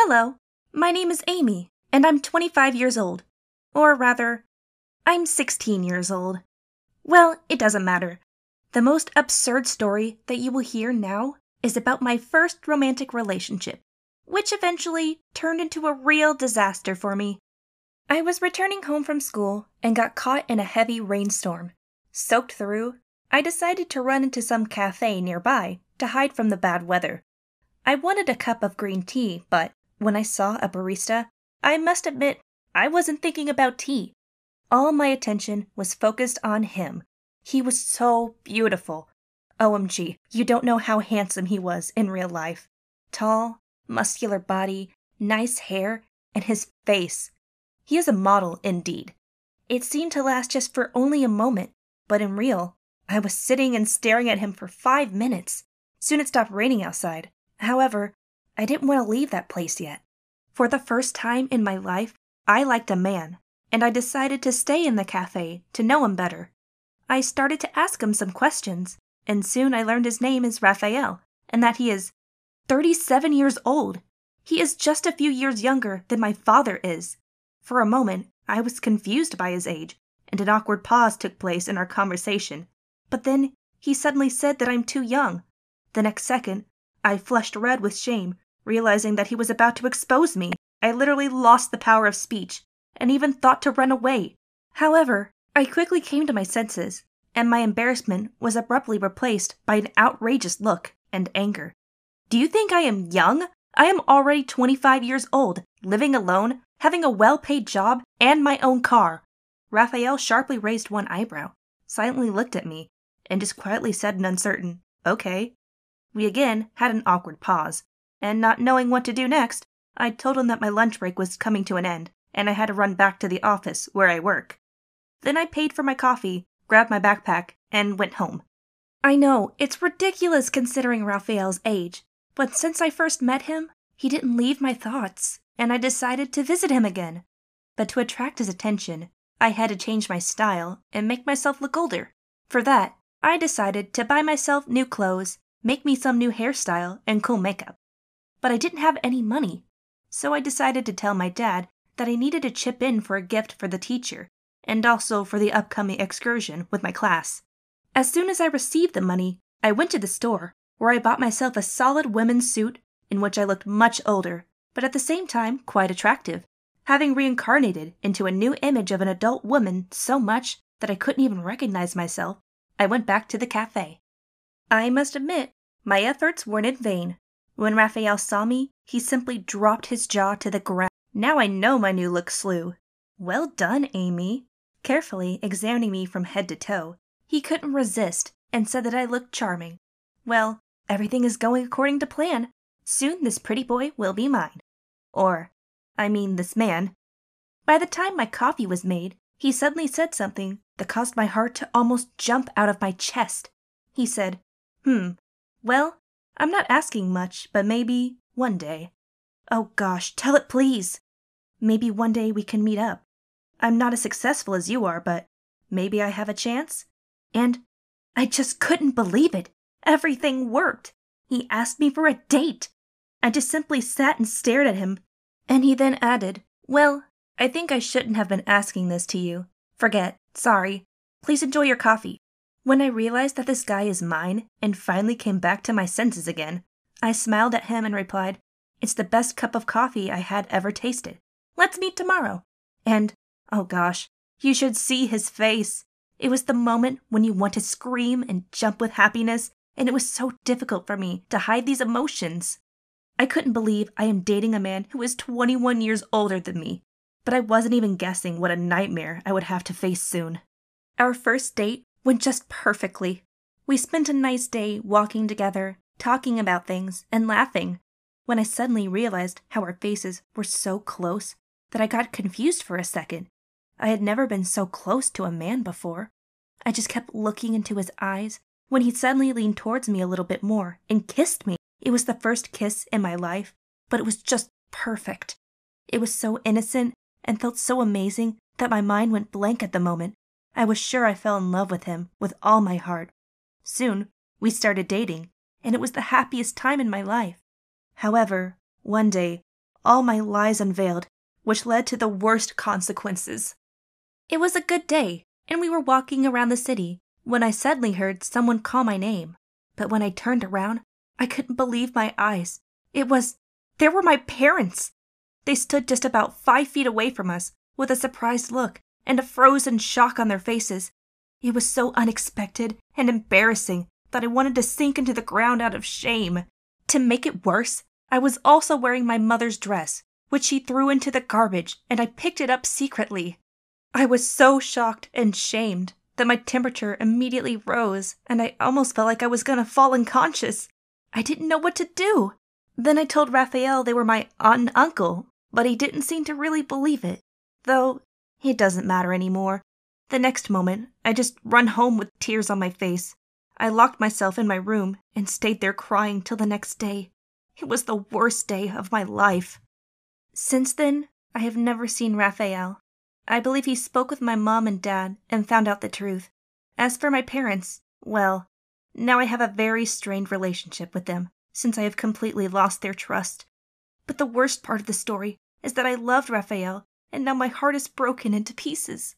Hello, my name is Amy, and I'm 25 years old. Or rather, I'm 16 years old. Well, it doesn't matter. The most absurd story that you will hear now is about my first romantic relationship, which eventually turned into a real disaster for me. I was returning home from school and got caught in a heavy rainstorm. Soaked through, I decided to run into some cafe nearby to hide from the bad weather. I wanted a cup of green tea, but when I saw a barista, I must admit I wasn't thinking about tea. All my attention was focused on him. He was so beautiful. Omg, you don't know how handsome he was in real life. Tall, muscular body, nice hair, and his face. He is a model indeed. It seemed to last just for only a moment, but in real, I was sitting and staring at him for 5 minutes. Soon it stopped raining outside. However, I didn't want to leave that place yet. For the first time in my life, I liked a man, and I decided to stay in the cafe to know him better. I started to ask him some questions, and soon I learned his name is Raphael, and that he is 37 years old. He is just a few years younger than my father is. For a moment, I was confused by his age, and an awkward pause took place in our conversation. But then he suddenly said that I'm too young. The next second, I flushed red with shame, realizing that he was about to expose me. I literally lost the power of speech, and even thought to run away. However, I quickly came to my senses, and my embarrassment was abruptly replaced by an outrageous look and anger. Do you think I am young? I am already 25 years old, living alone, having a well-paid job, and my own car. Raphael sharply raised one eyebrow, silently looked at me, and just quietly said an uncertain, "Okay." We again had an awkward pause, and not knowing what to do next, I told him that my lunch break was coming to an end, and I had to run back to the office where I work. Then I paid for my coffee, grabbed my backpack, and went home. I know, it's ridiculous considering Raphael's age, but since I first met him, he didn't leave my thoughts, and I decided to visit him again. But to attract his attention, I had to change my style and make myself look older. For that, I decided to buy myself new clothes, make me some new hairstyle, and cool makeup. But I didn't have any money, so I decided to tell my dad that I needed to chip in for a gift for the teacher, and also for the upcoming excursion with my class. As soon as I received the money, I went to the store, where I bought myself a solid women's suit in which I looked much older, but at the same time quite attractive, having reincarnated into a new image of an adult woman so much that I couldn't even recognize myself. I went back to the cafe. I must admit, my efforts weren't in vain. When Raphael saw me, he simply dropped his jaw to the ground. Now I know my new look slew. Well done, Amy. Carefully examining me from head to toe, he couldn't resist and said that I looked charming. Well, everything is going according to plan. Soon this pretty boy will be mine. This man. By the time my coffee was made, he suddenly said something that caused my heart to almost jump out of my chest. He said, well, I'm not asking much, but maybe one day. Oh gosh, tell it please. Maybe one day we can meet up. I'm not as successful as you are, but maybe I have a chance. And I just couldn't believe it. Everything worked. He asked me for a date. I just simply sat and stared at him. And he then added, "Well, I think I shouldn't have been asking this to you. Forget. Sorry. Please enjoy your coffee." When I realized that this guy is mine and finally came back to my senses again, I smiled at him and replied, "It's the best cup of coffee I had ever tasted. Let's meet tomorrow." And, oh gosh, you should see his face. It was the moment when you want to scream and jump with happiness, and it was so difficult for me to hide these emotions. I couldn't believe I am dating a man who is 21 years older than me, but I wasn't even guessing what a nightmare I would have to face soon. Our first date went just perfectly. We spent a nice day walking together, talking about things, and laughing, when I suddenly realized how our faces were so close that I got confused for a second. I had never been so close to a man before. I just kept looking into his eyes when he suddenly leaned towards me a little bit more and kissed me. It was the first kiss in my life, but it was just perfect. It was so innocent and felt so amazing that my mind went blank at the moment. I was sure I fell in love with him with all my heart. Soon, we started dating, and it was the happiest time in my life. However, one day, all my lies unveiled, which led to the worst consequences. It was a good day, and we were walking around the city when I suddenly heard someone call my name. But when I turned around, I couldn't believe my eyes. They were my parents. They stood just about 5 feet away from us, with a surprised look and a frozen shock on their faces. It was so unexpected and embarrassing that I wanted to sink into the ground out of shame. To make it worse, I was also wearing my mother's dress, which she threw into the garbage, and I picked it up secretly. I was so shocked and shamed that my temperature immediately rose, and I almost felt like I was gonna fall unconscious. I didn't know what to do. Then I told Raphael they were my aunt and uncle, but he didn't seem to really believe it. Though, it doesn't matter anymore. The next moment, I just run home with tears on my face. I locked myself in my room and stayed there crying till the next day. It was the worst day of my life. Since then, I have never seen Raphael. I believe he spoke with my mom and dad and found out the truth. As for my parents, well, now I have a very strained relationship with them since I have completely lost their trust. But the worst part of the story is that I loved Raphael, and now my heart is broken into pieces.